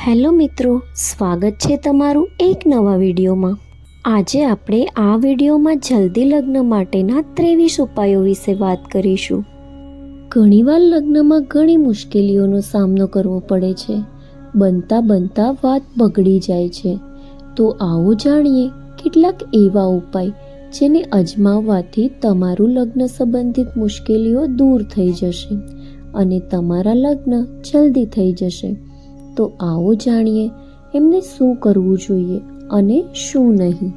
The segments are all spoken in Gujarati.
હેલો મિત્રો, સ્વાગત છે તમારું એક નવા વિડીયોમાં। આજે આપણે આ વિડીયોમાં જલ્દી લગ્ન માટેના 23 ઉપાયો વિશે વાત કરીશું। ઘણીવાર લગ્નમાં ઘણી મુશ્કેલીઓનો સામનો કરવો પડે છે। બનતા બનતા વાત બગડી જાય છે। તો આવો જાણીએ કેટલાક એવા ઉપાય જેને અજમાવવાથી તમારું લગ્ન સંબંધિત મુશ્કેલીઓ દૂર થઈ જશે અને તમારા લગ્ન જલ્દી થઈ જશે। તો આવો જાણીએ એમને શું કરવું જોઈએ અને શું નહીં।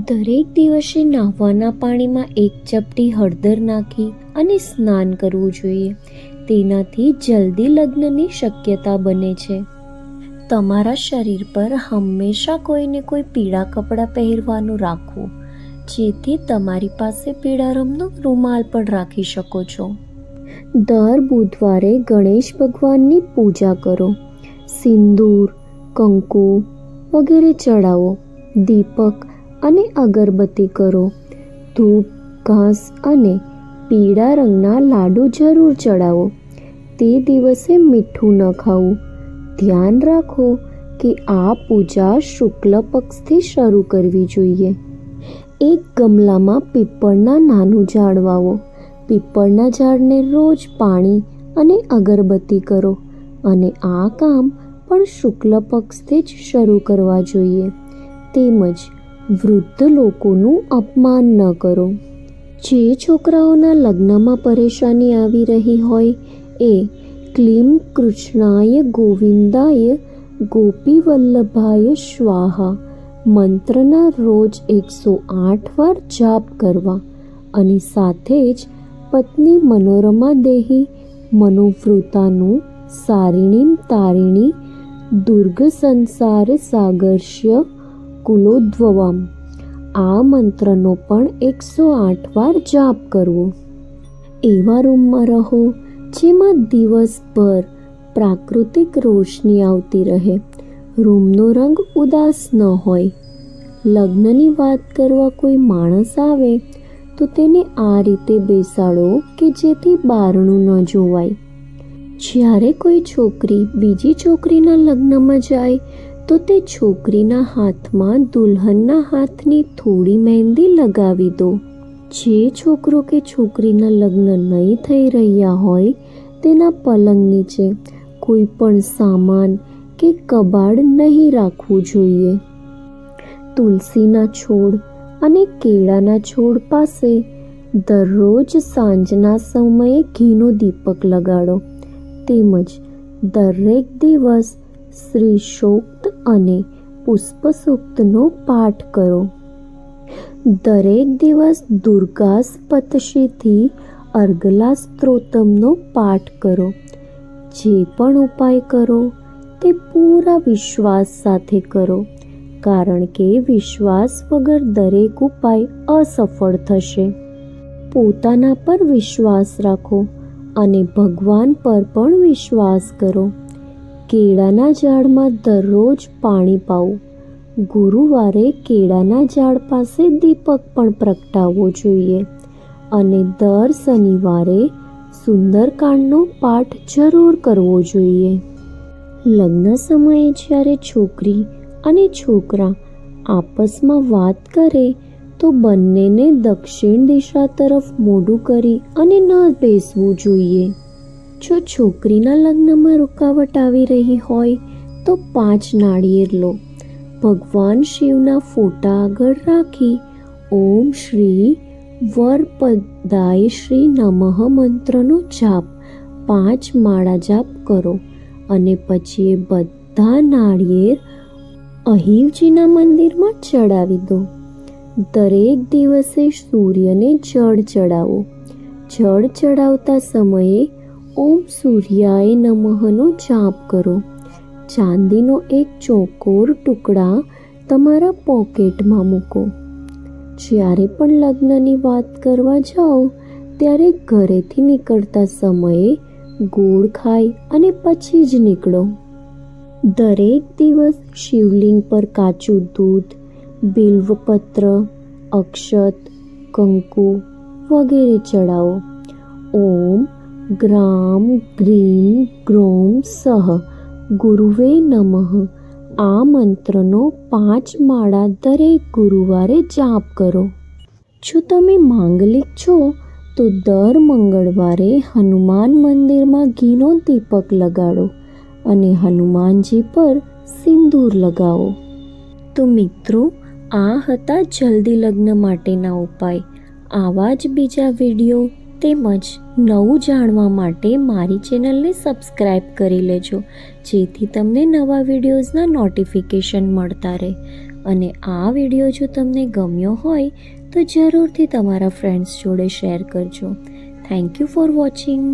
દરેક દિવસે નહાવાના પાણીમાં 1 ચપટી હળદર નાખી અને સ્નાન કરવું જોઈએ। તેનાથી જલ્દી લગ્નની શક્યતા બને છે। તમારા શરીર પર હંમેશા કોઈને કોઈ પીળા કપડાં પહેરવાનું રાખવું, જેથી તમારી પાસે પીળા રંગનો રૂમાલ પણ રાખી શકો છો। દર બુધવારે ગણેશ ભગવાનની પૂજા કરો। સિંદૂર, કંકુ વગેરે ચડાવો। દીપક અને અગરબત્તી કરો। ધૂપ, ઘાસ અને પીળા રંગના લાડુ જરૂર ચડાવો। તે દિવસે મીઠું ન ખાવું। ધ્યાન રાખો કે આ પૂજા શુક્લ પક્ષથી શરૂ કરવી જોઈએ। એક ગમલામાં પીપળના નાનું ઝાડ વાવો। પીપળના ઝાડને રોજ પાણી અને અગરબત્તી કરો અને આ કામ પણ શુક્લ પક્ષથી જ શરૂ કરવા જોઈએ। તેમજ વૃદ્ધ લોકોનું અપમાન ન કરો। જે છોકરાઓના લગ્નમાં પરેશાની આવી રહી હોય એ ક્લીમ કૃષ્ણાય ગોવિંદાય ગોપી વલ્લભાય સ્વાહા મંત્રના રોજ 108 વાર જાપ કરવા અને સાથે જ પત્ની મનોરમા દેહી મનોવૃતાનું સારિણીમ તારિણી દુર્ગ સંસાર સાગર્ષ્ય કુલોદ્ભવમ આ મંત્રનો પણ 108 વાર જાપ કરવો। એવા રૂમમાં રહો જેમાં દિવસભર પ્રાકૃતિક રોશની આવતી રહે। રૂમનો રંગ ઉદાસ ન હોય। લગ્નની વાત કરવા કોઈ માણસ આવે તો તેને આ રીતે બેસાડો કે જેથી બારણું ન જોવાય। જ્યારે કોઈ છોકરી બીજી છોકરીના લગ્નમાં જાય તો તે છોકરીના હાથમાં દુલ્હનના હાથની થોડી મહેંદી લગાવી દો। જે છોકરો કે છોકરીના લગ્ન નહીં થઈ રહ્યા હોય તેના પલંગ નીચે કોઈ પણ સામાન કે કબાડ નહીં રાખવું જોઈએ। તુલસીના છોડ અને કેળાના છોડ પાસે દરરોજ સાંજના સમયે ઘીનો દીપક લગાડો। તેમજ દરેક દિવસ શ્રી સૂક્ત અને પુષ્પ સૂક્તનો પાઠ કરો। દરેક દિવસ દુર્ગા સપ્તશતીથી અર્ગલા સ્ત્રોતમનો પાઠ કરો। જે પણ ઉપાય કરો તે પૂરા વિશ્વાસ સાથે કરો, કારણ કે વિશ્વાસ વગર દરેક ઉપાય અસફળ થશે। પોતાના પર વિશ્વાસ રાખો અને ભગવાન પર પણ વિશ્વાસ કરો। કેળાના ઝાડમાં દરરોજ પાણી પાવું। ગુરુવારે કેળાના ઝાડ પાસે દીપક પણ પ્રગટાવવો જોઈએ અને દર શનિવારે સુંદરકાંડનો પાઠ જરૂર કરવો જોઈએ। લગ્ન સમયે જ્યારે છોકરી અને છોકરા આપસમાં વાત કરે તો બંનેને દક્ષિણ દિશા તરફ મોઢું કરી અને ન બેસવું જોઈએ। જો છોકરીના લગ્નમાં રૂકાવટ આવી રહી હોય તો 5 નાળિયેર લો। ભગવાન શિવના ફોટા આગળ રાખી ઓમ શ્રી વરપદાય શ્રી નમઃ મંત્રનો જાપ 5 માળા જાપ કરો અને પછી એ બધા નાળિયેર અહિવજીના મંદિરમાં ચડાવી દો। દરેક દિવસે સૂર્યને જળ ચડાવો। જળ ચડાવતા સમયે ઓમ સૂર્યાય નમઃનો જાપ કરો। ચાંદીનો એક ચોકોર ટુકડા તમારા પોકેટમાં મૂકો। જ્યારે પણ લગ્નની વાત કરવા જાઓ ત્યારે ઘરેથી નીકળતા સમયે ગોળ ખાઈ અને પછી જ નીકળો। દરેક દિવસ શિવલિંગ પર કાચું દૂધ, બિલ્વપત્ર, અક્ષત, કંકુ વગેરે ચડાવો। ઓમ ગ્રામ ગ્રીમ ગ્રોમ સહ ગુરુવે નમઃ આ મંત્રનો 5 માળા દરેક ગુરુવારે જાપ કરો. જો તમે માંગલિક છો તો દર મંગળવારે હનુમાન મંદિરમાં ઘીનો દીપક લગાડો અને હનુમાનજી પર સિંદૂર લગાવો. તો મિત્રો, આ હતા જલ્દી લગ્ન માટેના ઉપાય. આવા જ બીજા વિડીયો તેમજ નવું જાણવા માટે મારી ચેનલને સબસ્ક્રાઈબ કરી લેજો, જેથી તમને નવા વિડીયોઝના નોટિફિકેશન મળતા રહે. અને આ વિડીયો જો તમને ગમ્યો હોય તો જરૂરથી તમારા ફ્રેન્ડ્સ જોડે શેર કરજો. Thank you for watching.